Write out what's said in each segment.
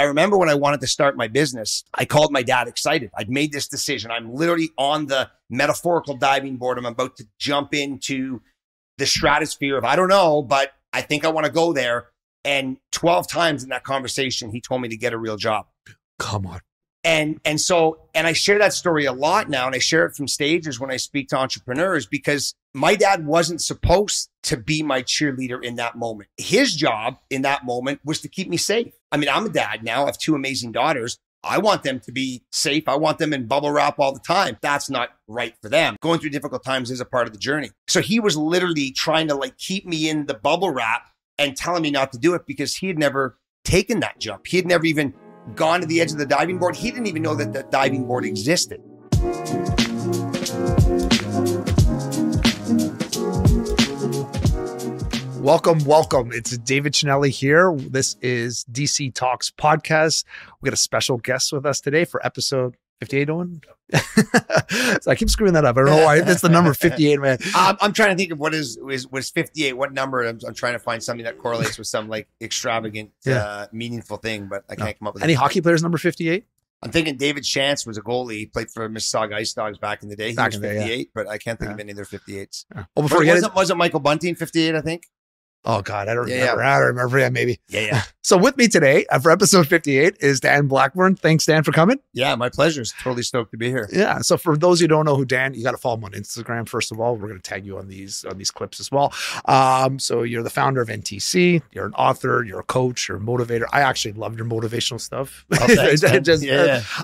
I remember when I wanted to start my business, I called my dad excited. I'd made this decision. I'm literally on the metaphorical diving board. I'm about to jump into the stratosphere of, I don't know, but I think I want to go there. And 12 times in that conversation, he told me to get a real job. Come on. And I share that story a lot now, and I share it from stages when I speak to entrepreneurs, because my dad wasn't supposed to be my cheerleader in that moment. His job in that moment was to keep me safe. I mean, I'm a dad now. I have 2 amazing daughters. I want them to be safe. I want them in bubble wrap all the time. That's not right for them. Going through difficult times is a part of the journey. So he was literally trying to like keep me in the bubble wrap and telling me not to do it, because he had never taken that jump. He had never even gone to the edge of the diving board. He didn't even know that the diving board existed. Welcome. It's David Chinelli here. This is DC Talks Podcast. We got a special guest with us today for episode 58, Owen. So I keep screwing that up. I don't know why. It's the number 58, man. I'm trying to think of what was 58. What number? I'm trying to find something that correlates with some like extravagant, meaningful thing, but I can't come up with any hockey players number 58. I'm thinking David Shantz was a goalie. He played for Mississauga Ice Dogs back in the day. He was 58, but I can't think of any of their 58s. Yeah. Well, before wasn't Michael Bunting 58? I think. Oh God, I don't remember. I don't remember. Yeah, maybe. Yeah. So with me today for episode 58 is Dan Blackburn. Thanks, Dan, for coming. Yeah, my pleasure. Totally stoked to be here. Yeah. So for those who don't know who Dan, you got to follow him on Instagram. First of all, we're going to tag you on these clips as well. So you're the founder of NTC. You're an author. You're a coach. You're a motivator. I actually love your motivational stuff. Oh, thanks,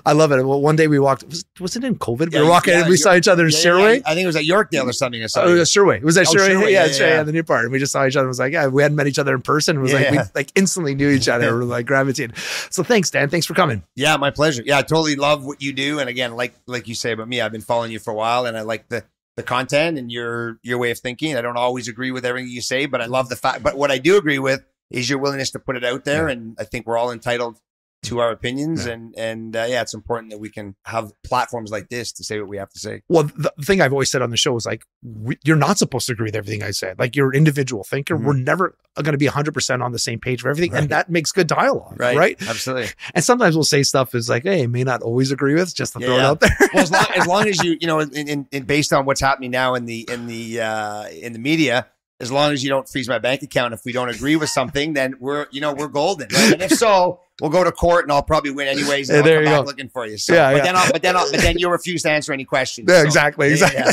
I love it. Well, one day we walked. Was it in COVID? We were walking and we saw each other in Sherway. I think it was at Yorkdale or something. It was Sherway. Was that Sherway? Yeah, the new part. And we just saw each other. It was like, we hadn't met each other in person. It was we like instantly knew each other. We're like gravitated. So thanks, Dan. Thanks for coming. Yeah, my pleasure. Yeah, I totally love what you do. And again, like you say about me, I've been following you for a while, and I like the content and your way of thinking. I don't always agree with everything you say, but I love the fact. But what I do agree with is your willingness to put it out there. Yeah. And I think we're all entitled to our opinions, and it's important that we can have platforms like this to say what we have to say. Well, the thing I've always said on the show is like, you're not supposed to agree with everything I said. Like, you're an individual thinker. Mm-hmm. We're never going to be 100% on the same page for everything. Right. And that makes good dialogue, right? Absolutely. And sometimes we'll say stuff is like, hey, may not always agree with, just to throw it out there. Well, as long as you know, in based on what's happening now in the media, as long as you don't freeze my bank account if we don't agree with something, then we're golden. Right? And if so, we'll go to court, and I'll probably win anyways. And I'll come back looking for you. So, but then you'll refuse to answer any questions. Yeah, so, exactly. Yeah.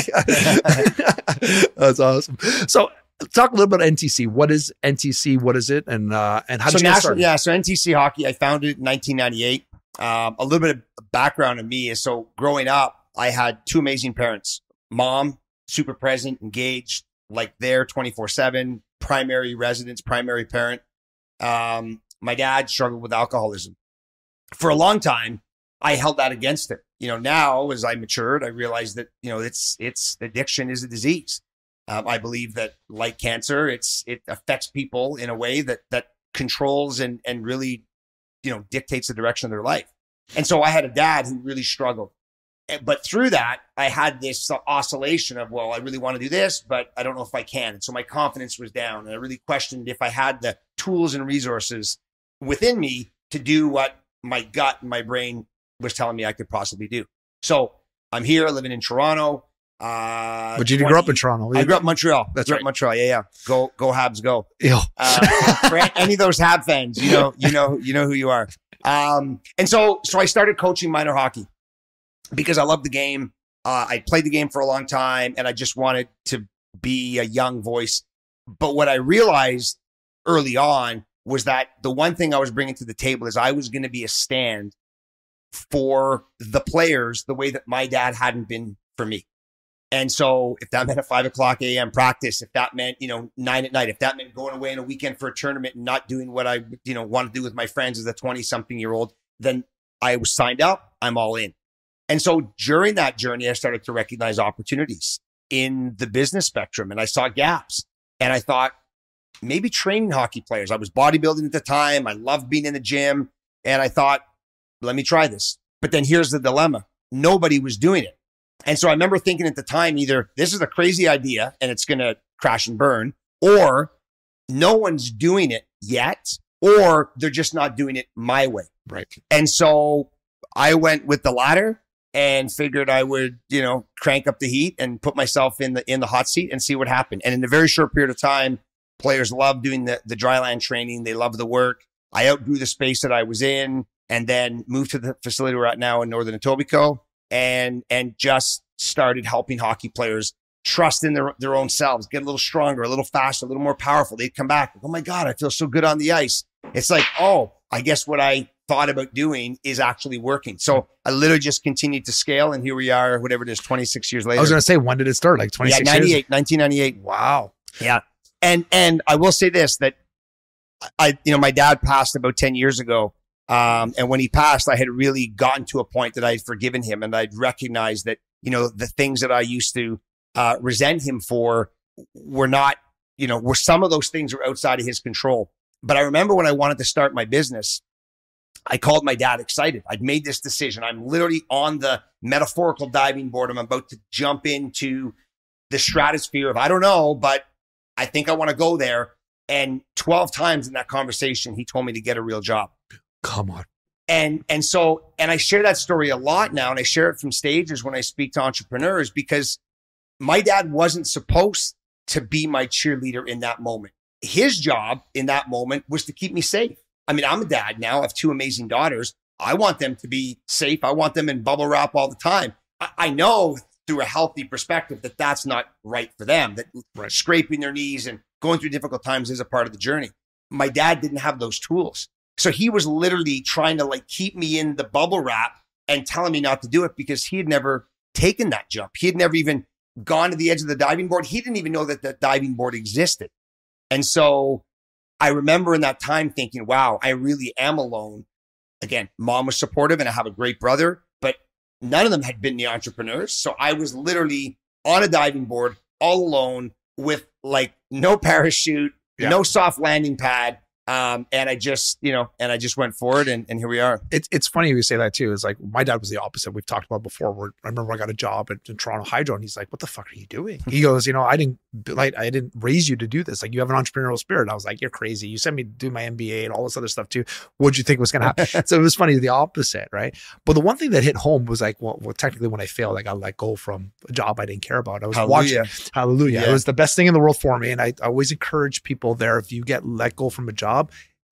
That's awesome. So, talk a little bit about NTC. What is NTC? What is it? And how did you get started? Yeah, so NTC Hockey, I founded it in 1998. A little bit of background on me is, so growing up, I had 2 amazing parents. Mom, super present, engaged, like there 24/7, primary residence, primary parent. My dad struggled with alcoholism. For a long time, I held that against him. Now as I matured, I realized that, it's addiction is a disease. I believe that, like cancer, it affects people in a way that controls and really, dictates the direction of their life. And so I had a dad who really struggled. But through that, I had this oscillation of, well, I really want to do this, but I don't know if I can. And so my confidence was down. And I really questioned if I had the tools and resources within me to do what my gut and my brain was telling me I could possibly do. So I'm here living in Toronto. But you grow up in Toronto. I grew up in Montreal. That's right. Montreal. Yeah. Go Habs, go. Yeah. For any of those Hab fans, you know who you are. And so I started coaching minor hockey, because I love the game. I played the game for a long time, and I just wanted to be a young voice. But what I realized early on was that the one thing I was bringing to the table is I was going to be a stand for the players the way that my dad hadn't been for me. And so if that meant a 5:00 a.m. practice, if that meant, 9 at night, if that meant going away on a weekend for a tournament and not doing what I, want to do with my friends as a 20-something-year-old, then I was signed up. I'm all in. And so during that journey, I started to recognize opportunities in the business spectrum, and I saw gaps. And I thought, maybe training hockey players. I was bodybuilding at the time. I loved being in the gym. And I thought, let me try this. But then here's the dilemma. Nobody was doing it. And so I remember thinking at the time, either this is a crazy idea and it's going to crash and burn, or no one's doing it yet. or they're just not doing it my way. Right. And so I went with the latter and figured I would, crank up the heat and put myself in the hot seat and see what happened. And in a very short period of time, players love doing the dryland training. They love the work. I outgrew the space that I was in and then moved to the facility we're at now in Northern Etobicoke and just started helping hockey players trust in their own selves, get a little stronger, a little faster, a little more powerful. They'd come back. Oh my God, I feel so good on the ice. It's like, oh, I guess what I thought about doing is actually working. So I literally just continued to scale. And here we are, whatever it is, 26 years later. I was going to say, when did it start? Like 26 years? 1998. Wow. Yeah. And I will say this, that my dad passed about 10 years ago. And when he passed, I had really gotten to a point that I'd forgiven him and I'd recognized that, the things that I used to resent him for were not, were some of those things were outside of his control. But I remember when I wanted to start my business, I called my dad excited. I'd made this decision. I'm literally on the metaphorical diving board. I'm about to jump into the stratosphere of, I don't know, but I think I want to go there. And 12 times in that conversation, he told me to get a real job. Come on. And I share that story a lot now. And I share it from stages when I speak to entrepreneurs, because my dad wasn't supposed to be my cheerleader in that moment. His job in that moment was to keep me safe. I mean, I'm a dad now. I have 2 amazing daughters. I want them to be safe. I want them in bubble wrap all the time. I know through a healthy perspective that that's not right for them, that scraping their knees and going through difficult times is a part of the journey. My dad didn't have those tools. So he was literally trying to keep me in the bubble wrap and telling me not to do it because he had never taken that jump. He had never even gone to the edge of the diving board. He didn't even know that the diving board existed. And so I remember in that time thinking, wow, I really am alone. Again, mom was supportive and I have a great brother, but none of them had been the entrepreneurs. So I was literally on a diving board all alone with no parachute, no soft landing pad. And I just went forward and here we are. It's funny you say that too. It's like my dad was the opposite. We've talked about before. Where I remember I got a job in Toronto Hydro and he's like, what the fuck are you doing? He goes, I didn't raise you to do this. You have an entrepreneurial spirit. I was like, you're crazy. You sent me to do my MBA and all this other stuff too. What'd you think was going to happen? So it was funny, the opposite, right? But the one thing that hit home was technically when I failed, I got let go from a job I didn't care about. I was watching. Hallelujah. Yeah. It was the best thing in the world for me. And I always encourage people there, if you get let go from a job,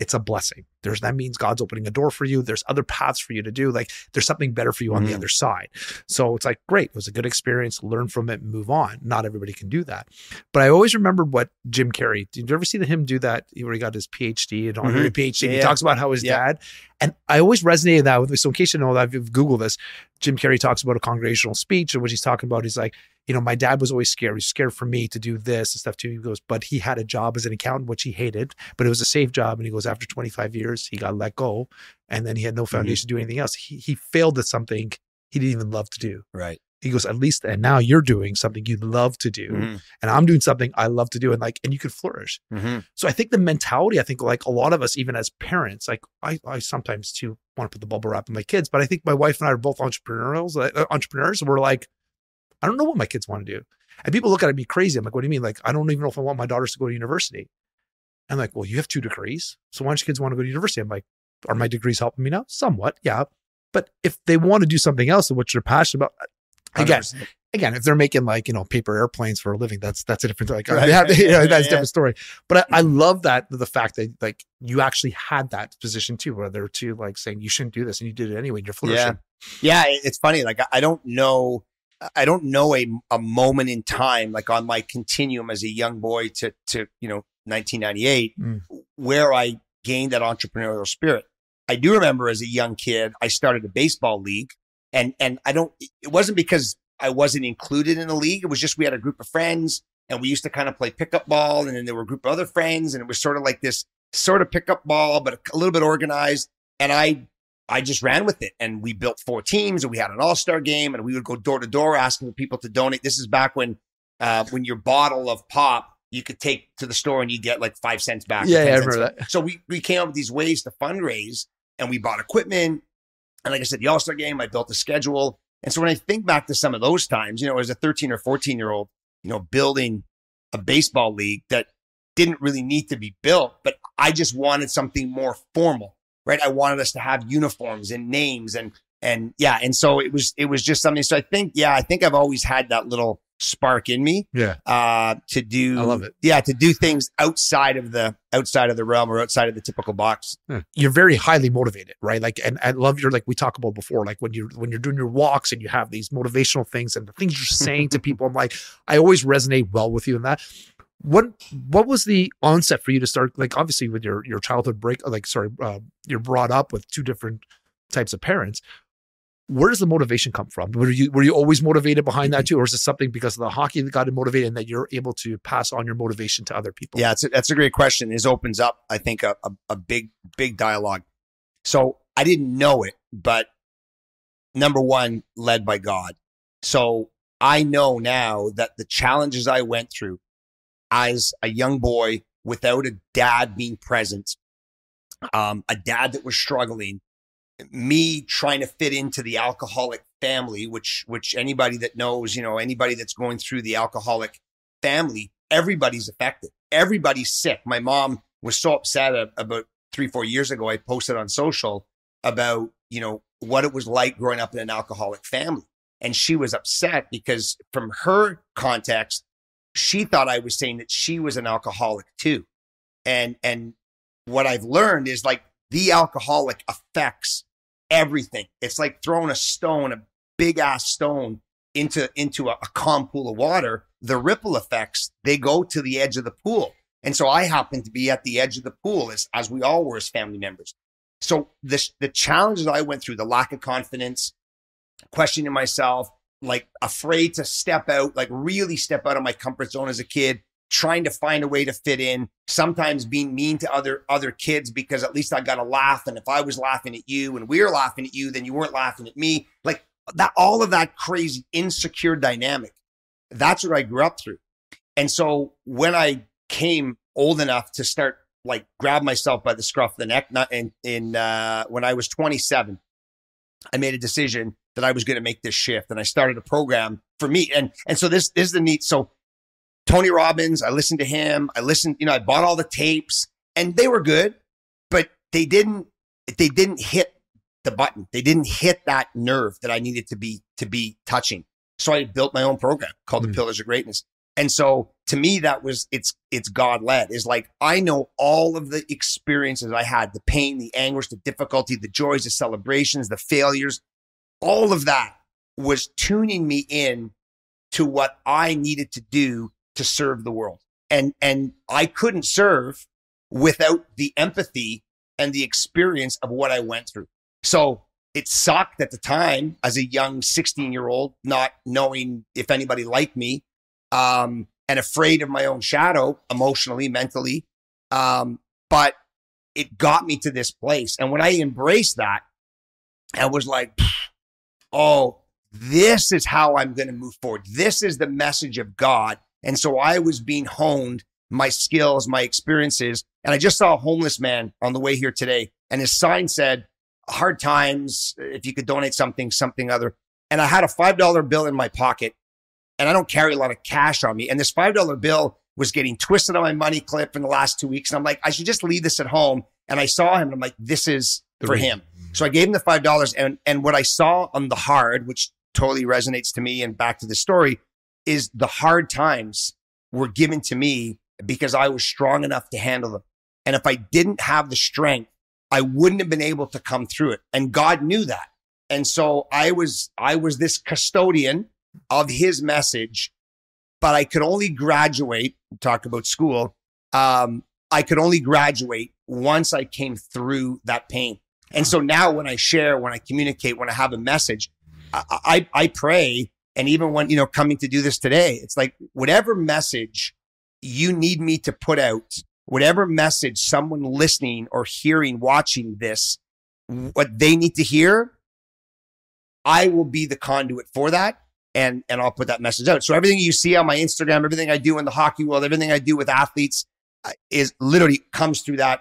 it's a blessing. That means God's opening a door for you. There's other paths for you to do. There's something better for you on the other side. So it's great. It was a good experience. Learn from it and move on. Not everybody can do that. But I always remembered what Jim Carrey, did you ever see him do that? Where he got his PhD, an honorary PhD. He talks about how his dad, and I always resonated that with me. So in case you know that, if you've Googled this, Jim Carrey talks about a congregational speech in which he's talking about, he's like, my dad was always scared. He was scared for me to do this and stuff too. He goes, but he had a job as an accountant, which he hated, but it was a safe job. And he goes, after 25 years, he got let go and then he had no foundation to do anything else. He failed at something he didn't even love to do. Right. He goes, at least, and now you're doing something you love to do. And I'm doing something I love to do. And you could flourish. So I think the mentality, a lot of us, even as parents, I sometimes too want to put the bubble wrap on my kids, but I think my wife and I are both entrepreneurs. We're like, I don't know what my kids want to do. And people look at me crazy. I'm like, what do you mean? I don't even know if I want my daughters to go to university. I'm like, well, you have 2 degrees. So why don't your kids want to go to university? I'm like, are my degrees helping me now? Somewhat, yeah. But if they want to do something else than what you're passionate about, again, if they're making paper airplanes for a living, that's a different that's a different story. But I love that, the fact that you actually had that position too, where they're saying you shouldn't do this and you did it anyway and you're flourishing. Yeah, it's funny. I don't know a moment in time, on my continuum as a young boy to 1998, where I gained that entrepreneurial spirit. I do remember as a young kid, I started a baseball league and it wasn't because I wasn't included in the league. It was just, we had a group of friends and we used to kind of play pickup ball. And then there were a group of other friends and it was sort of like this sort of pickup ball, but a little bit organized. And I just ran with it and we built 4 teams and we had an all-star game and we would go door to door asking for people to donate. This is back when your bottle of pop, you could take to the store and you get 5 cents back. Yeah, I remember that. So we came up with these ways to fundraise and we bought equipment. And like I said, the all-star game, I built a schedule. And so when I think back to some of those times, as a 13 or 14-year-old, building a baseball league that didn't really need to be built, but I just wanted something more formal, right? I wanted us to have uniforms and names and yeah. And so it was just something. So I think I've always had that little spark in me. Yeah. To do, I love it. Yeah. To do things outside of the realm or outside of the typical box. You're very highly motivated, right? Like, and I love your, like we talked about before, like when you're doing your walks and you have these motivational things and the things you're saying to people, I'm like, I always resonate well with you in that. What was the onset for you to start? Like, obviously with your childhood you're brought up with two different types of parents. Where does the motivation come from? Were you always motivated behind that too? Or is it something because of the hockey that got you motivated and that you're able to pass on your motivation to other people? Yeah, that's a great question. This opens up, I think, a big dialogue. So I didn't know it, but number one, led by God. So I know now that the challenges I went through as a young boy without a dad being present, a dad that was struggling, me trying to fit into the alcoholic family, which anybody that knows, anybody that's going through the alcoholic family, everybody's affected. Everybody's sick. My mom was so upset about 3-4 years ago. I posted on social about, what it was like growing up in an alcoholic family. And she was upset because from her context, she thought I was saying that she was an alcoholic too. And what I've learned is like the alcoholic affects everything. It's like throwing a big ass stone into a calm pool of water. The ripple effects, they go to the edge of the pool. And so I happened to be at the edge of the pool as we all were as family members. So the challenges I went through, the lack of confidence, questioning myself, like afraid to step out, like really step out of my comfort zone as a kid, trying to find a way to fit in, sometimes being mean to other kids because at least I got to laugh. And if I was laughing at you and we were laughing at you, then you weren't laughing at me. Like that, all of that crazy insecure dynamic. That's what I grew up through. And so when I came old enough to start like grab myself by the scruff of the neck, when I was 27, I made a decision that I was going to make this shift. And I started a program for me. And so this is the neat. So Tony Robbins, I listened to him. I bought all the tapes and they were good, but they didn't hit the button. They didn't hit that nerve that I needed to be touching. So I built my own program called the Pillars of Greatness. And so to me, it's God led. Is like, I know all of the experiences I had, the pain, the anguish, the difficulty, the joys, the celebrations, the failures, all of that was tuning me in to what I needed to do to serve the world. And I couldn't serve without the empathy and the experience of what I went through. So it sucked at the time as a young 16-year-old, not knowing if anybody liked me, and afraid of my own shadow, emotionally, mentally. But it got me to this place. And when I embraced that, I was like, oh, this is how I'm going to move forward. This is the message of God. And so I was being honed, my skills, my experiences. And I just saw a homeless man on the way here today. And his sign said, hard times, if you could donate something other. And I had a $5 bill in my pocket. And I don't carry a lot of cash on me. And this $5 bill was getting twisted on my money clip in the last 2 weeks. And I'm like, I should just leave this at home. And I saw him and I'm like, this is for him. So I gave him the $5. And what I saw on the hard, which totally resonates to me and back to the story, is the hard times were given to me because I was strong enough to handle them. And if I didn't have the strength, I wouldn't have been able to come through it. And God knew that. And so I was this custodian of his message, but I could only graduate, talk about school. I could only graduate once I came through that pain. And so now when I share, when I communicate, when I have a message, I pray. And even when, coming to do this today, it's like whatever message you need me to put out, whatever message someone listening or hearing, watching this, what they need to hear, I will be the conduit for that. And I'll put that message out. So everything you see on my Instagram, everything I do in the hockey world, everything I do with athletes is literally comes through that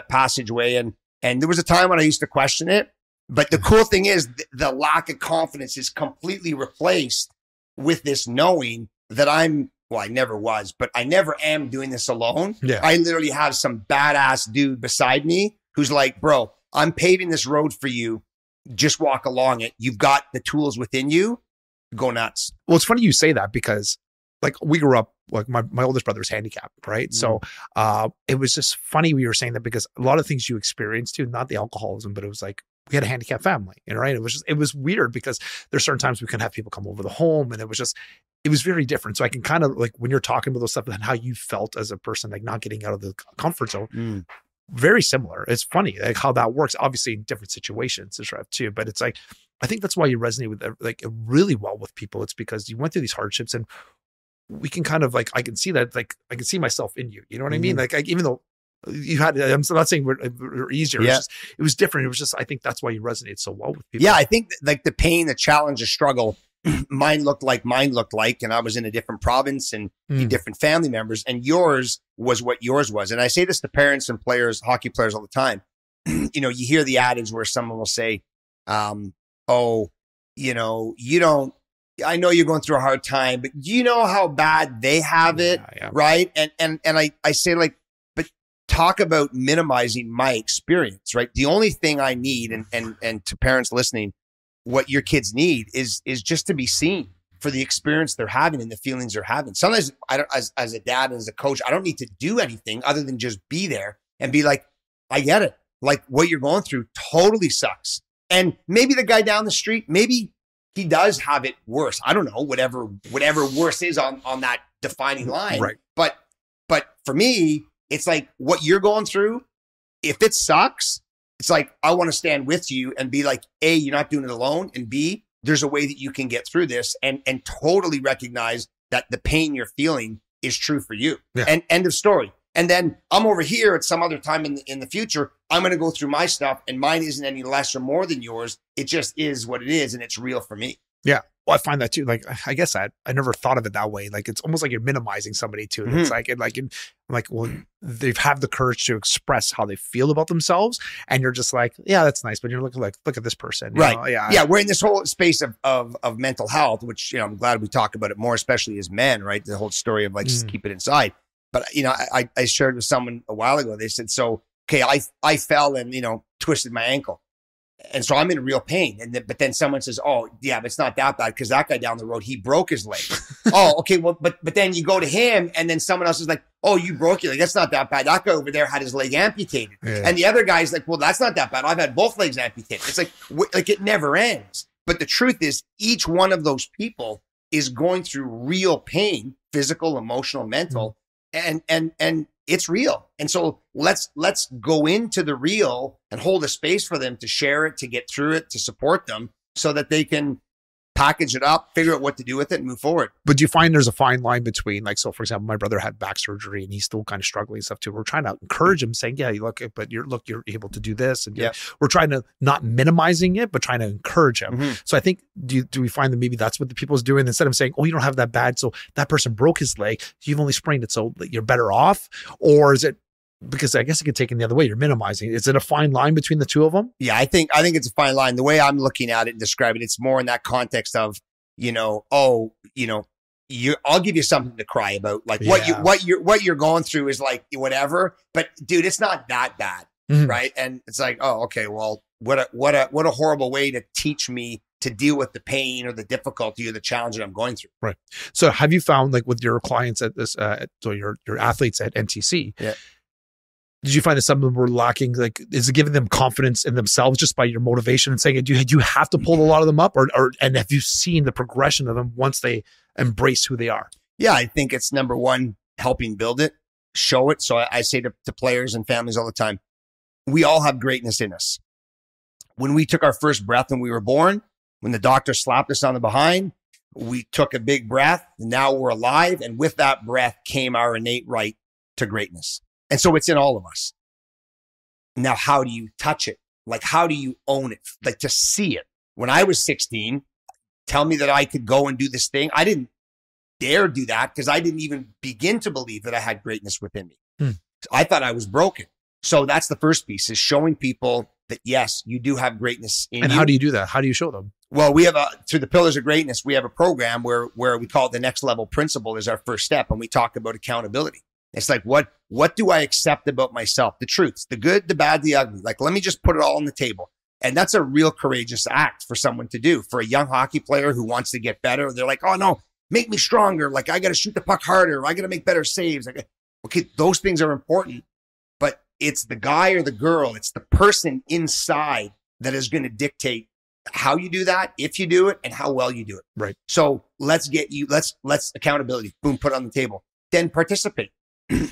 passageway. And there was a time when I used to question it. But the cool thing is the lack of confidence is completely replaced with this knowing that I'm well, I never was, but I never am doing this alone. Yeah. I literally have some badass dude beside me who's like, bro, I'm paving this road for you. Just walk along it. You've got the tools within you. Go nuts. Well, it's funny you say that because like we grew up, like my oldest brother was handicapped, right? So it was just funny we were saying that because a lot of things you experienced too, not the alcoholism, but it was like we had a handicapped family, right? It was weird because there's certain times we couldn't have people come over the home, and it was very different. So I can kind of like when you're talking about those stuff and how you felt as a person, like not getting out of the comfort zone. Very similar. It's funny like how that works, obviously in different situations too, but it's like, I think that's why you resonate with like really well with people. It's because you went through these hardships and we can kind of like, I can see that, like, I can see myself in you. You know what I mean? Like, even though you had, I'm not saying we're easier. Yeah. It was different. It was just, I think that's why you resonate so well with people. Yeah. I think like the pain, the challenge, the struggle, mine looked like, and I was in a different province and different family members, and yours was what yours was. And I say this to parents and players, hockey players all the time. You know, you hear the adage where someone will say, oh, you know, I know you're going through a hard time, but do you know how bad they have it? Yeah. Right. And I say like, but talk about minimizing my experience, right? The only thing I need, and to parents listening, what your kids need is just to be seen for the experience they're having and the feelings they're having. Sometimes I don't, as a dad and as a coach, I don't need to do anything other than just be there and be like, I get it. Like what you're going through totally sucks. And maybe the guy down the street, maybe he does have it worse. I don't know, whatever worse is on that defining line. Right. But for me, it's like what you're going through, if it sucks, it's like, I want to stand with you and be like, A, you're not doing it alone. And B, there's a way that you can get through this and totally recognize that the pain you're feeling is true for you. Yeah. And end of story. And then I'm over here at some other time in the future, I'm going to go through my stuff and mine isn't any less or more than yours. It just is what it is. And it's real for me. Yeah. Well, I find that too. Like, I guess I never thought of it that way. Like, it's almost like you're minimizing somebody too. And it's like, well, they have the courage to express how they feel about themselves. And you're just like, yeah, that's nice. But you're looking like, look at this person. You Right. know? Yeah. Yeah. We're in this whole space of mental health, which, you know, I'm glad we talk about it more, especially as men, right? The whole story of like, just keep it inside. But, you know, I shared with someone a while ago, they said, so, okay, I fell and, you know, twisted my ankle. And so I'm in real pain. But then someone says, oh, yeah, but it's not that bad because that guy down the road, he broke his leg. Oh, okay. Well, but then you go to him and then someone else is like, oh, you broke your leg. That's not that bad. That guy over there had his leg amputated. Yeah. And the other guy's like, well, that's not that bad. I've had both legs amputated. It's like it never ends. But the truth is each one of those people is going through real pain, physical, emotional, mental, and it's real. And so let's go into the real and hold a space for them to share it, to get through it, to support them so that they can package it up, figure out what to do with it and move forward. But do you find there's a fine line between, like, so for example, my brother had back surgery and he's still kind of struggling and stuff too. We're trying to encourage him saying, yeah, you look, but you're able to do this. And we're trying to not minimizing it, but trying to encourage him. So I think, do we find that maybe that's what the people's doing instead of saying, oh, you don't have that bad. So that person broke his leg. You've only sprained it. So you're better off. Or is it, because I guess it could take it the other way. You're minimizing. Is it a fine line between the two of them? Yeah, I think it's a fine line. The way I'm looking at it and describing it, it's more in that context of, you know, oh, you know, I'll give you something to cry about. Like what you're going through is like whatever, but dude, it's not that bad. Right. And it's like, oh, okay, well, what a horrible way to teach me to deal with the pain or the difficulty or the challenge that I'm going through. Right. So have you found, like, with your clients at this, so your athletes at NTC, did you find that some of them were lacking? Like, is it giving them confidence in themselves just by your motivation and saying, do you have to pull a lot of them up, and have you seen the progression of them once they embrace who they are? Yeah, I think it's number one, helping build it, show it. So I say to players and families all the time, we all have greatness in us. When we took our first breath when we were born, when the doctor slapped us on the behind, we took a big breath. And now we're alive. And with that breath came our innate right to greatness. And so it's in all of us. Now, how do you touch it? Like, how do you own it? Like, to see it. When I was 16, tell me that I could go and do this thing. I didn't dare do that because I didn't even begin to believe that I had greatness within me. I thought I was broken. So that's the first piece, is showing people that yes, you do have greatness in And you. how do you do that? How do you show them? Well, we have through the Pillars of Greatness, we have a program where we call it the next level principle is our first step. And we talk about accountability. It's like, what do I accept about myself? The truths, the good, the bad, the ugly. Like, let me just put it all on the table. And that's a real courageous act for someone to do. For a young hockey player who wants to get better, they're like, oh no, make me stronger. Like, I got to shoot the puck harder. I got to make better saves. Okay, those things are important, but it's the guy or the girl, it's the person inside that is going to dictate how you do that, if you do it, and how well you do it. Right. So let's accountability, boom, put it on the table. Then participate.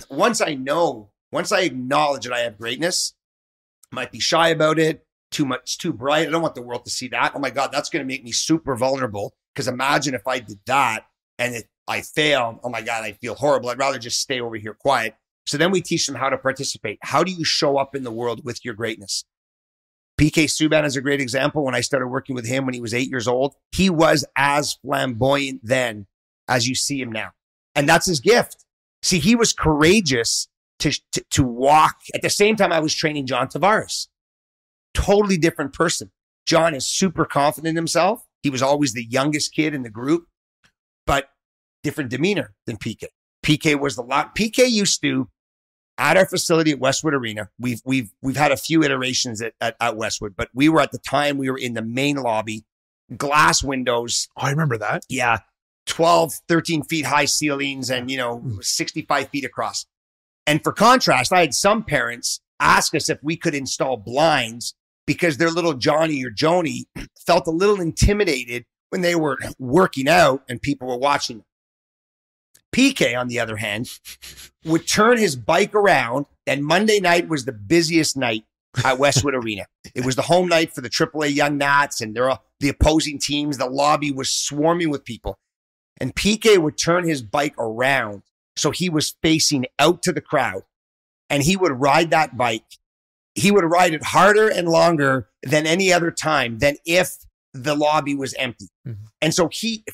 Once I acknowledge that I have greatness, might be shy about it, too bright. I don't want the world to see that. Oh my God, that's going to make me super vulnerable. Because imagine if I did that and I failed. Oh my God, I feel horrible. I'd rather just stay over here quiet. So then we teach them how to participate. How do you show up in the world with your greatness? PK Subban is a great example. When I started working with him when he was 8 years old, he was as flamboyant then as you see him now. And that's his gift. See, he was courageous to walk. At the same time, I was training John Tavares. Totally different person. John is super confident in himself. He was always the youngest kid in the group, but different demeanor than PK. PK used to, at our facility at Westwood Arena, we've had a few iterations at Westwood, but we were at the time, we were in the main lobby, glass windows. Oh, I remember that. Yeah. 12, 13 feet high ceilings and, 65 feet across. And for contrast, I had some parents ask us if we could install blinds because their little Johnny or Joni felt a little intimidated when they were working out and people were watching them. PK, on the other hand, would turn his bike around, and Monday night was the busiest night at Westwood Arena. It was the home night for the AAA Young Nats, and the opposing teams. The lobby was swarming with people. And PK would turn his bike around so he was facing out to the crowd, and he would ride that bike. He would ride it harder and longer than any other time than if the lobby was empty. Mm-hmm. And so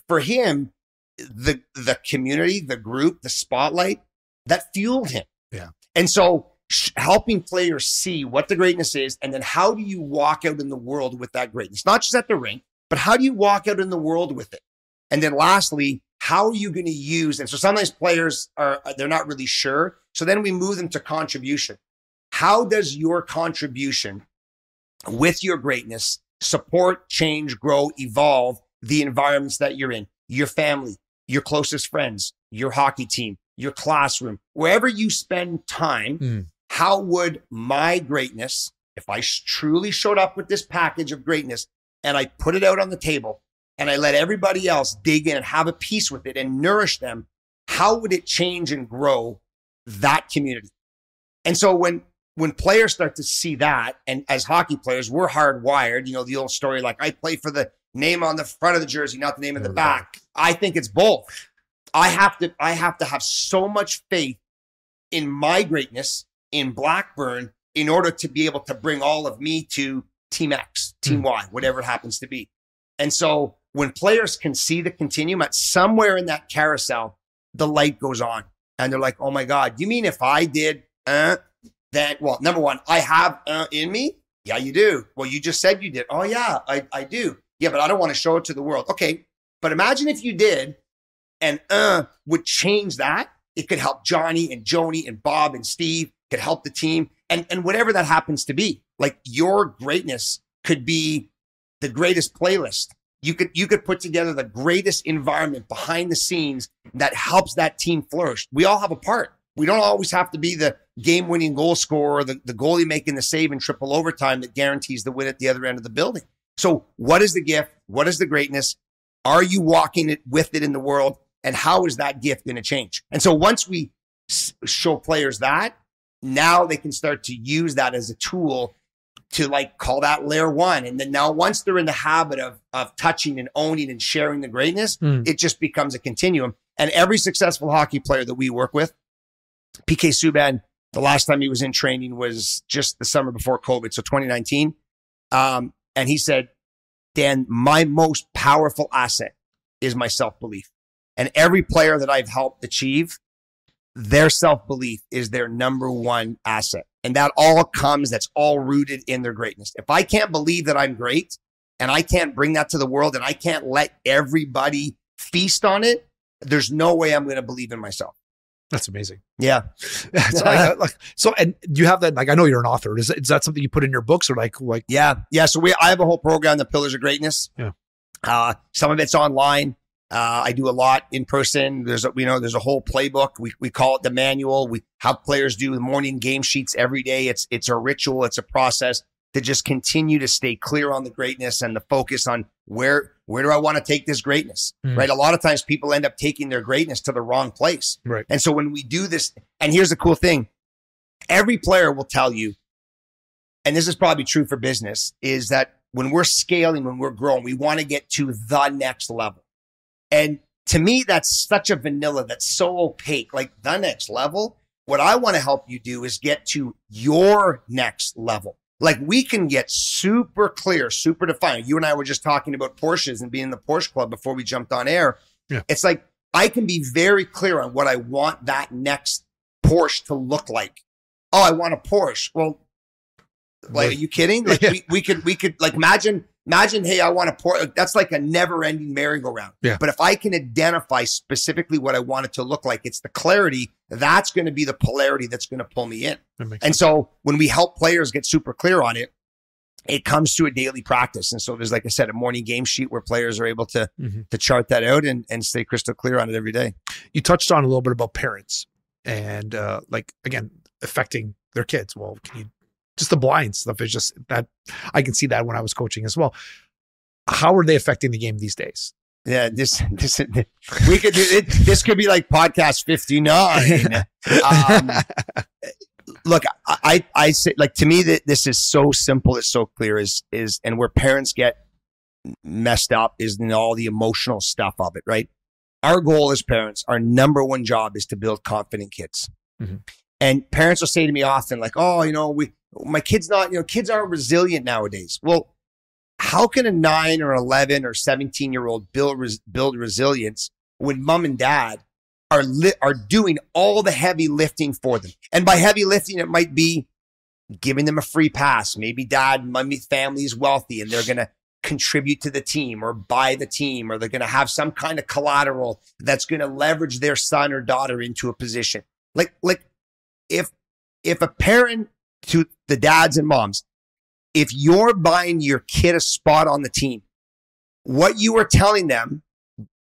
for him, the community, the group, the spotlight, that fueled him. Yeah. And so helping players see what the greatness is, and then how do you walk out in the world with that greatness? Not just at the rink, but how do you walk out in the world with it? And then lastly, how are you going to use, and so sometimes players they're not really sure. So then we move them to contribution. How does your contribution with your greatness support, change, grow, evolve the environments that you're in, your family, your closest friends, your hockey team, your classroom, wherever you spend time? How would my greatness, if I truly showed up with this package of greatness and I put it out on the table and I let everybody else dig in and have a piece with it and nourish them, how would it change and grow that community? And so when players start to see that, and as hockey players, we're hardwired, the old story, like I play for the name on the front of the jersey, not the name on the back. I think it's both. I have to have so much faith in my greatness in Blackburn in order to be able to bring all of me to Team X, Team Y, whatever it happens to be. And so when players can see the continuum at somewhere in that carousel, the light goes on and they're like, oh my God, you mean if I did that? Well, number one, I have in me. Yeah, you do. Well, you just said you did. Oh yeah, I do. Yeah, but I don't want to show it to the world. Okay. But imagine if you did and would change that. It could help Johnny and Joni and Bob and Steve, could help the team and whatever that happens to be. Like your greatness could be the greatest playlist. You could put together the greatest environment behind the scenes that helps that team flourish. We all have a part. We don't always have to be the game-winning goal scorer or the goalie making the save in triple overtime that guarantees the win at the other end of the building. So what is the gift? What is the greatness? Are you walking it with it in the world? And how is that gift going to change? And so once we show players that, now they can start to use that as a tool to call that layer one. And then now once they're in the habit of touching and owning and sharing the greatness, it just becomes a continuum. And every successful hockey player that we work with, PK Subban, the last time he was in training was just the summer before COVID, so 2019. And he said, Dan, my most powerful asset is my self-belief. And every player that I've helped achieve, their self-belief is their number one asset. And that's all rooted in their greatness. If I can't believe that I'm great and I can't bring that to the world and I can't let everybody feast on it, there's no way I'm going to believe in myself. That's amazing. Yeah. And you have that, like, I know you're an author. Is that something you put in your books or like? Yeah. So I have a whole program, The Pillars of Greatness. Yeah. Some of it's online. I do a lot in person. There's a whole playbook. We call it the manual. We have players do morning game sheets every day. It's a ritual. It's a process to just continue to stay clear on the greatness and the focus on where do I want to take this greatness, right? A lot of times people end up taking their greatness to the wrong place. Right. And so when we do this, and here's the cool thing, every player will tell you, and this is probably true for business, is that when we're scaling, when we're growing, we want to get to the next level. And to me, that's such a vanilla, that's so opaque, like the next level. What I want to help you do is get to your next level. Like we can get super clear, super defined. You and I were just talking about Porsches and being in the Porsche Club before we jumped on air. Yeah. It's like I can be very clear on what I want that next Porsche to look like. Oh, I want a Porsche. Well, like, are you kidding? Like we could like imagine, hey, I want a Porsche. That's like a never ending merry-go-round. Yeah. But if I can identify specifically what I want it to look like, it's the clarity. That's going to be the polarity that's going to pull me in. And so when we help players get super clear on it, it comes to a daily practice. And so there's, like I said, a morning game sheet where players are able to chart that out and stay crystal clear on it every day. You touched on a little bit about parents and like, again, affecting their kids. Well, just the blind stuff is just that I can see that when I was coaching as well. How are they affecting the game these days? Yeah, this we could do it. This could be like podcast 59. Look, I say, like, to me that this is so simple, it's so clear, is and where parents get messed up is in all the emotional stuff of it, right? Our goal as parents, our number one job is to build confident kids. And parents will say to me often, like, oh, my kid's not, kids aren't resilient nowadays. Well, how can a 9 or 11 or 17-year-old build resilience when mom and dad are doing all the heavy lifting for them? And by heavy lifting, it might be giving them a free pass. Maybe dad, mommy, family is wealthy and they're going to contribute to the team or buy the team, or they're going to have some kind of collateral that's going to leverage their son or daughter into a position. Like if a parent, to the dads and moms, if you're buying your kid a spot on the team, what you are telling them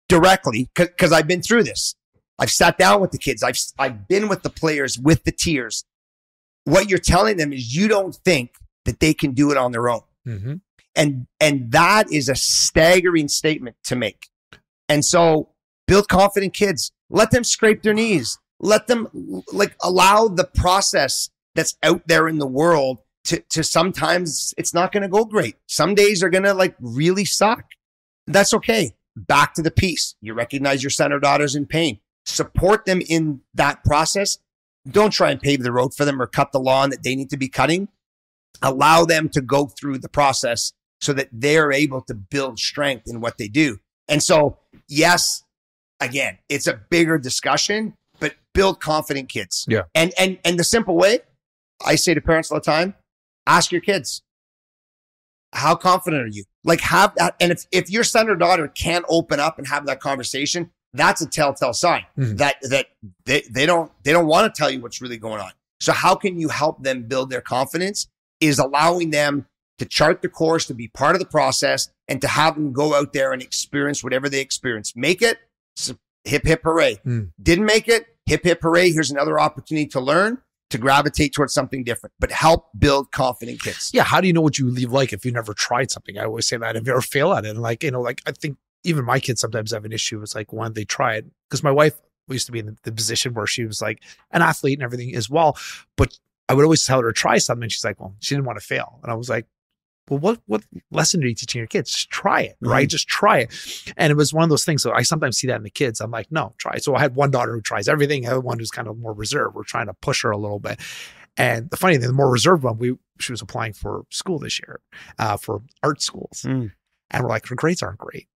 directly, because I've been through this. I've sat down with the kids. I've been with the players, with the tiers. What you're telling them is you don't think that they can do it on their own. And that is a staggering statement to make. And so build confident kids. Let them scrape their knees. Let them allow the process that's out there in the world to sometimes it's not going to go great. Some days are going to really suck. That's okay. Back to the piece. You recognize your son or daughter's in pain. Support them in that process. Don't try and pave the road for them or cut the lawn that they need to be cutting. Allow them to go through the process so that they're able to build strength in what they do. And so, yes, again, it's a bigger discussion, but build confident kids. Yeah. And the simple way, I say to parents all the time, ask your kids, how confident are you? Have that. And if your son or daughter can't open up and have that conversation, that's a telltale sign that they don't want to tell you what's really going on. So how can you help them build their confidence is allowing them to chart the course, to be part of the process, and to have them go out there and experience whatever they experience. Make it, hip, hip, hooray. Didn't make it, hip, hip, hooray. Here's another opportunity to learn, to gravitate towards something different, but help build confident kids. Yeah. How do you know what you like if you never tried something? I always say that, if you ever fail at it. And I think even my kids sometimes have an issue. It's like when they try it, because my wife used to be in the position where she was like an athlete and everything as well. But I would always tell her to try something. And she's like, well, she didn't want to fail. And I was like, well, what lesson are you teaching your kids? Just try it, right? Just try it. And it was one of those things. So I sometimes see that in the kids. I'm like, no, try it. So I had one daughter who tries everything. The other one who's kind of more reserved. We're trying to push her a little bit. And the funny thing, the more reserved one, she was applying for school this year, for art schools. And we're like, her grades aren't great.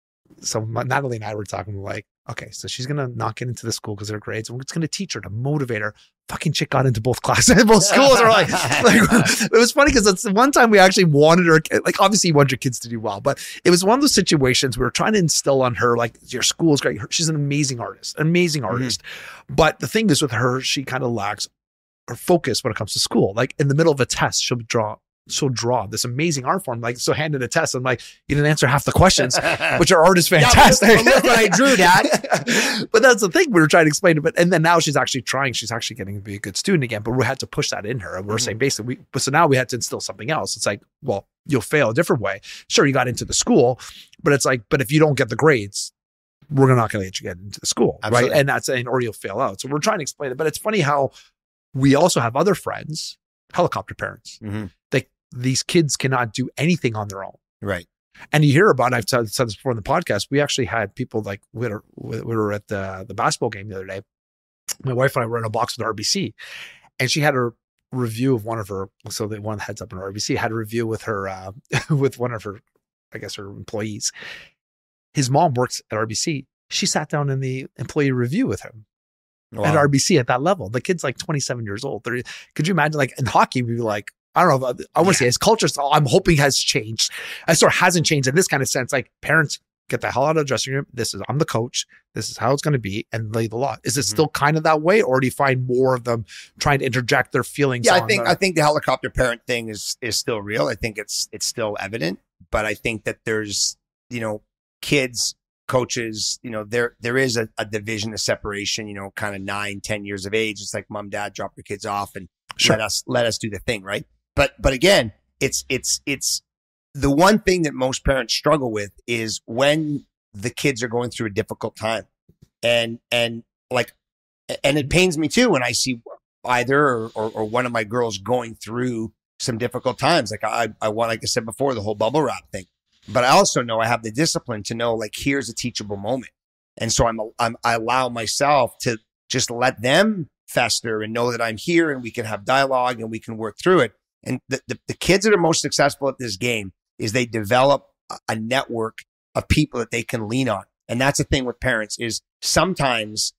so Natalie and I were talking like, okay, so she's going to not get into the school because of her grades. We're just going to teach her to motivate her. Fucking chick got into both classes, both schools. Are like, it was funny because it's the one time we actually wanted her, like obviously you want your kids to do well, but it was one of those situations we were trying to instill on her, like your school is great. She's an amazing artist. But the thing is with her, she kind of lacks her focus when it comes to school. Like in the middle of a test, she'll draw this amazing art form. Like, so handed a test. I'm like, you didn't answer half the questions, but your art is fantastic. Yeah, look what I drew, Dad. But that's the thing we were trying to explain to, but, and then now she's actually trying, she's actually getting to be a good student again, but we had to push that in her. And we're saying basically, so now we had to instill something else. It's like, well, you'll fail a different way. Sure, you got into the school, but it's like, but if you don't get the grades, we're not going to let you get into the school. Absolutely. Right. And that's, or you'll fail out. So we're trying to explain it, but it's funny how we also have other friends, helicopter parents. These kids cannot do anything on their own. Right. And you hear about, I've said this before in the podcast, we actually had people like, we were at the basketball game the other day. My wife and I were in a box with RBC, and she had a review of one of her, so the one heads up in RBC had a review with her, with one of her, I guess her employees. His mom works at RBC. She sat down in the employee review with him. Wow. At RBC at that level. The kid's like 27 years old. 30. Could you imagine, like in hockey, we'd be like, I don't know. I want to say his culture, I'm hoping has changed. It sort of hasn't changed in this kind of sense. Like parents get the hell out of the dressing room. I'm the coach. This is how it's going to be, and lay the law. Is it still kind of that way, or do you find more of them trying to interject their feelings? Yeah, I think the helicopter parent thing is still real. I think it's still evident, but I think that there's, kids, coaches, there is a division, a separation, kind of 9-10 years of age. It's like mom, dad, drop your kids off and let us do the thing. Right. But again, it's the one thing that most parents struggle with is when the kids are going through a difficult time. And it pains me too when I see either or one of my girls going through some difficult times. Like I want, like I said before, the whole bubble wrap thing. But I also know I have the discipline to know, like, here's a teachable moment. And so I allow myself to just let them fester and know that I'm here and we can have dialogue and we can work through it. And the kids that are most successful at this game is they develop a network of people that they can lean on. And that's the thing with parents is sometimes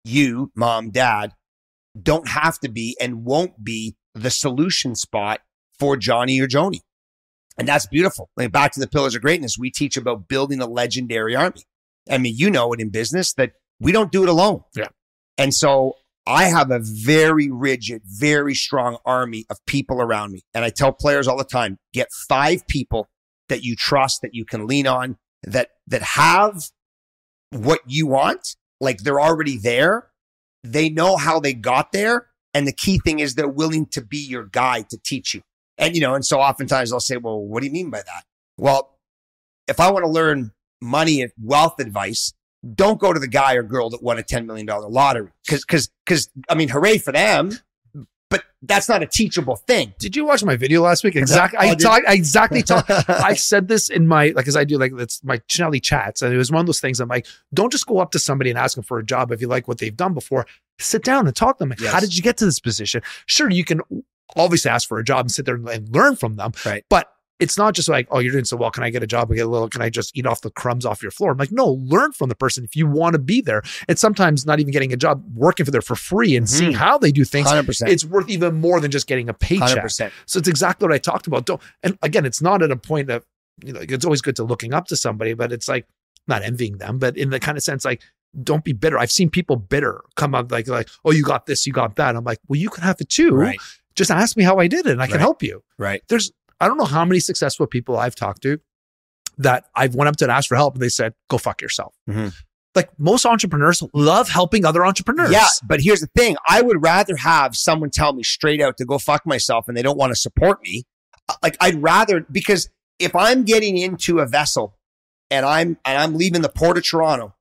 you, mom, dad, don't have to be and won't be the solution spot for Johnny or Joni. And that's beautiful. Like back to the pillars of greatness, we teach about building a legendary army. I mean, you know it in business that we don't do it alone. Yeah. And so I have a very rigid, very strong army of people around me. And I tell players all the time, get 5 people that you trust, that you can lean on, that have what you want. Like they're already there. They know how they got there. And the key thing is they're willing to be your guide to teach you. And, and so oftentimes I'll say, well, what do you mean by that? Well, if I want to learn money and wealth advice, don't go to the guy or girl that won a $10 million lottery. Cause I mean, hooray for them, but that's not a teachable thing. Did you watch my video last week? Exactly. I said this in my, like, as I do, like, that's my Chinelli chats. And it was one of those things. I'm like, don't just go up to somebody and ask them for a job. If you like what they've done before, sit down and talk to them. Like, how did you get to this position? Sure. You can obviously ask for a job and sit there and learn from them. Right. But it's not just like, oh, you're doing so well. Can I get a job? Can I just eat off the crumbs off your floor? I'm like, no, learn from the person if you want to be there. It's sometimes not even getting a job, working for there for free and seeing how they do things. 100%. It's worth even more than just getting a paycheck. 100%. So it's exactly what I talked about. And again, it's not at a point of, it's always good to looking up to somebody, but it's like not envying them, but in the kind of sense, like, don't be bitter. I've seen people bitter come up like, oh, you got this, you got that. I'm like, well, you can have it too. Right. Just ask me how I did it and I can help you. Right. I don't know how many successful people I've talked to that I've went up to and asked for help and they said, go fuck yourself. Mm-hmm. Like most entrepreneurs love helping other entrepreneurs. Yeah. But here's the thing. I would rather have someone tell me straight out to go fuck myself and they don't want to support me. Like I'd rather, because if I'm getting into a vessel and I'm leaving the port of Toronto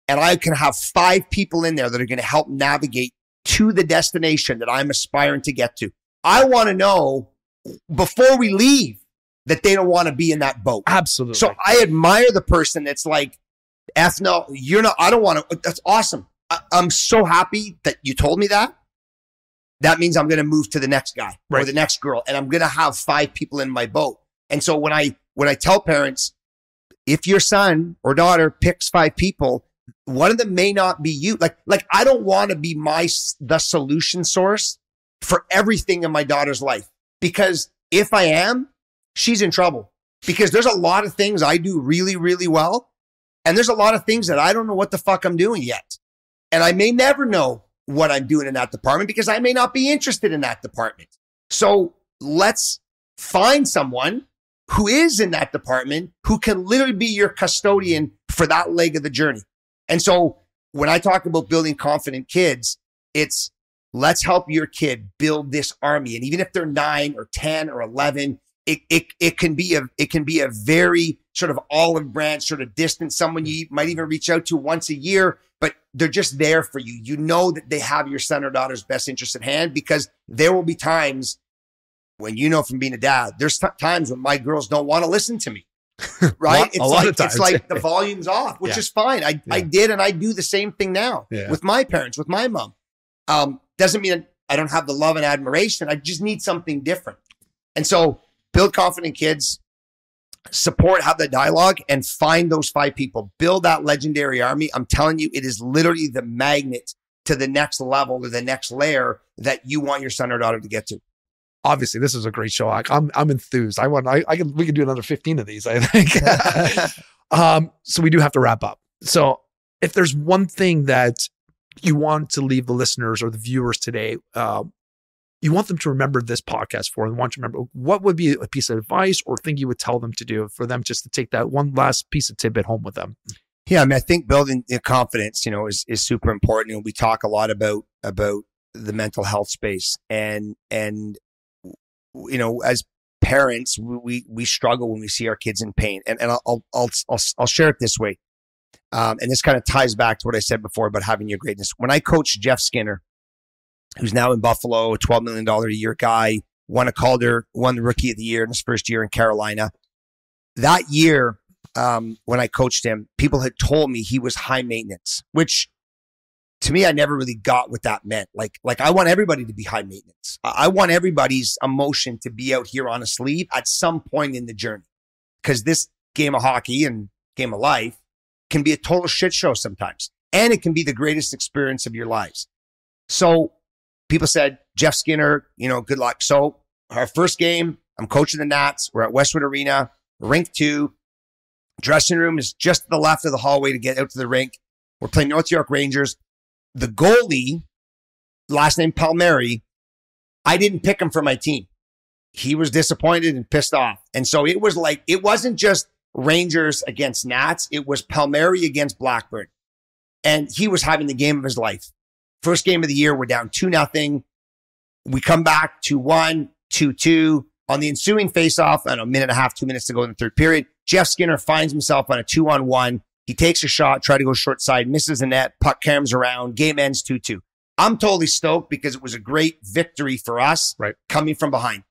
and I can have 5 people in there that are going to help navigate to the destination that I'm aspiring to get to. I want to know before we leave that they don't want to be in that boat. Absolutely. So I admire the person that's like, F no, you're not, I don't want to, that's awesome. I'm so happy that you told me that. That means I'm going to move to the next guy or the next girl and I'm going to have 5 people in my boat. And so when I tell parents, if your son or daughter picks 5 people, one of them may not be you. Like I don't want to be the solution source for everything in my daughter's life, because if I am, she's in trouble, because there's a lot of things I do really, really well. And there's a lot of things that I don't know what the fuck I'm doing yet. And I may never know what I'm doing in that department because I may not be interested in that department. So let's find someone who is in that department who can literally be your custodian for that leg of the journey. And so when I talk about building confident kids, it's let's help your kid build this army. And even if they're 9 or 10 or 11, it can be a very sort of olive branch, sort of distant, someone you might even reach out to once a year, but they're just there for you. You know that they have your son or daughter's best interest at hand, because there will be times when, you know, from being a dad, there's times when my girls don't want to listen to me, right? A lot of times. It's like the volume's off, which is fine. I did, and I do the same thing now with my parents, with my mom. Doesn't mean I don't have the love and admiration. I just need something different. And so build confident kids, support, have the dialogue, and find those 5 people. Build that legendary army. I'm telling you, it is literally the magnet to the next level or the next layer that you want your son or daughter to get to. Obviously, this is a great show. I'm enthused. We could do another 15 of these, I think. So we do have to wrap up. So if there's one thing that you want to leave the listeners or the viewers today, you want them to remember this podcast for, and want to remember, what would be a piece of advice or thing you would tell them to do for them just to take that one last piece of tidbit home with them? Yeah, I mean, I think building confidence, is super important. We talk a lot about the mental health space, and as parents, we struggle when we see our kids in pain. And I'll share it this way. And this kind of ties back to what I said before about having your greatness. When I coached Jeff Skinner, who's now in Buffalo, a $12 million a year guy, won a Calder, won the Rookie of the Year in his first year in Carolina. That year, when I coached him, people had told me he was high maintenance, which to me, I never really got what that meant. Like I want everybody to be high maintenance. I want everybody's emotion to be out here on a sleeve at some point in the journey, because this game of hockey and game of life can be a total shit show sometimes, and it can be the greatest experience of your lives. So people said, Jeff Skinner, good luck. So our first game, I'm coaching the Nats. We're at Westwood Arena, rink 2. Dressing room is just to the left of the hallway to get out to the rink. We're playing North York Rangers. The goalie, last name Palmieri, I didn't pick him for my team. He was disappointed and pissed off. And so it was like, it wasn't just Rangers against Nats. It was Palmieri against Blackburn. And he was having the game of his life. First game of the year, we're down 2-0. We come back 2-1, 2-2. On the ensuing faceoff, a minute and a half, 2 minutes to go in the third period, Jeff Skinner finds himself on a 2-on-1. He takes a shot, try to go short side, misses the net, puck cams around, game ends 2-2. I'm totally stoked because it was a great victory for us, right, coming from behind.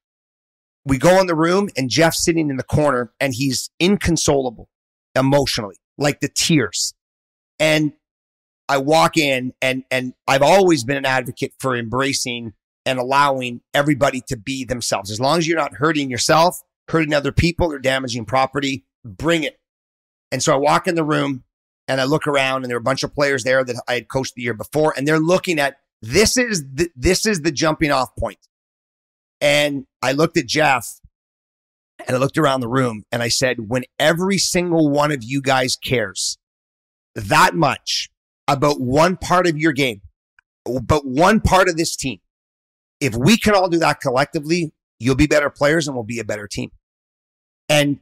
We go in the room and Jeff's sitting in the corner and he's inconsolable emotionally, like the tears. And I walk in and I've always been an advocate for embracing and allowing everybody to be themselves. As long as you're not hurting yourself, hurting other people, or damaging property, bring it. And so I walk in the room and I look around, and there are a bunch of players there that I had coached the year before, and they're looking at, this is the jumping off point. And I looked at Jeff and I looked around the room and I said, when every single one of you guys cares that much about one part of your game, but one part of this team, if we can all do that collectively, you'll be better players and we'll be a better team. And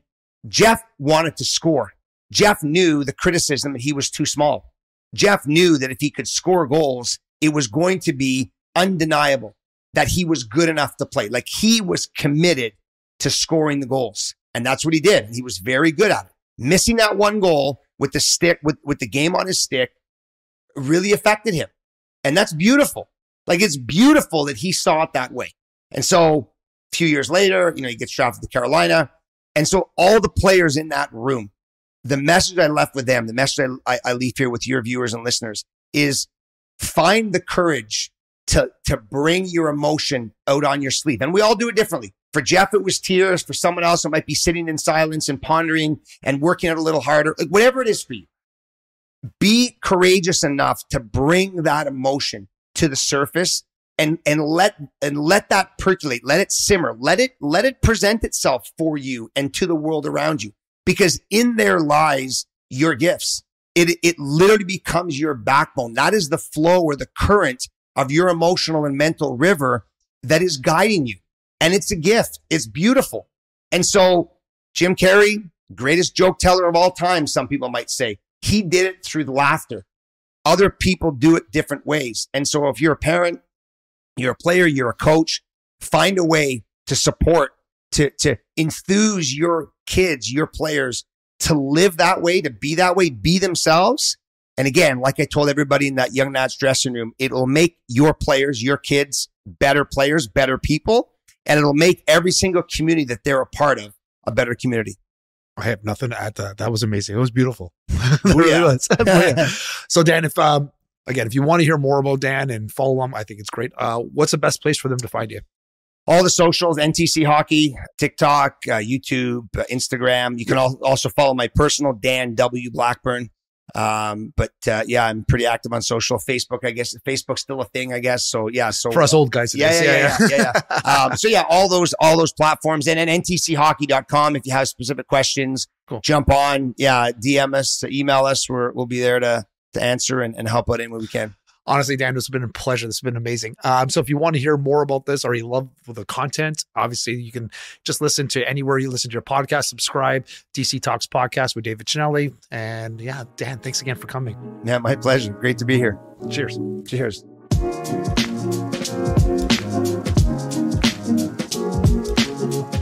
Jeff wanted to score. Jeff knew the criticism that he was too small. Jeff knew that if he could score goals, it was going to be undeniable that he was good enough to play. Like, he was committed to scoring the goals. And that's what he did. And he was very good at it. Missing that one goal with the stick, with the game on his stick, really affected him. And that's beautiful. Like, it's beautiful that he saw it that way. And so a few years later, he gets drafted to Carolina. And so all the players in that room, the message I left with them, the message I leave here with your viewers and listeners is, find the courage to bring your emotion out on your sleeve. And we all do it differently. For Jeff, it was tears. For someone else, it might be sitting in silence and pondering and working out a little harder. Like, whatever it is for you, be courageous enough to bring that emotion to the surface and let that percolate. Let it simmer. Let it present itself for you and to the world around you. Because in there lies your gifts. It literally becomes your backbone. That is the flow or the current of your emotional and mental river that is guiding you. And it's a gift. It's beautiful. And so Jim Carrey, greatest joke teller of all time, some people might say, he did it through laughter. Other people do it different ways. And so if you're a parent, you're a player, you're a coach, find a way to support, to enthuse your kids, your players to live that way, to be that way, be themselves. And again, like I told everybody in that Young Nats dressing room, it'll make your players, your kids, better players, better people. And it'll make every single community that they're a part of a better community. I have nothing to add to that. That was amazing. It was beautiful. It really was. So Dan, if you want to hear more about Dan and follow him, I think it's great. What's the best place for them to find you? All the socials, NTC Hockey, TikTok, YouTube, Instagram. You can also follow my personal Dan W. Blackburn. I'm pretty active on social. Facebook, I guess. Facebook's still a thing, I guess. So yeah. So for us old guys, yeah. All those platforms, and then ntchockey.com. If you have specific questions, cool. Jump on. Yeah, DM us, email us. We'll be there to answer and help out any way we can. Honestly, Dan, this has been a pleasure. This has been amazing. So if you want to hear more about this or you love the content, obviously you can just listen to anywhere you listen to your podcast, subscribe, DC Talks Podcast with David Chinelli. And yeah, Dan, thanks again for coming. Yeah, my pleasure. Great to be here. Cheers. Cheers.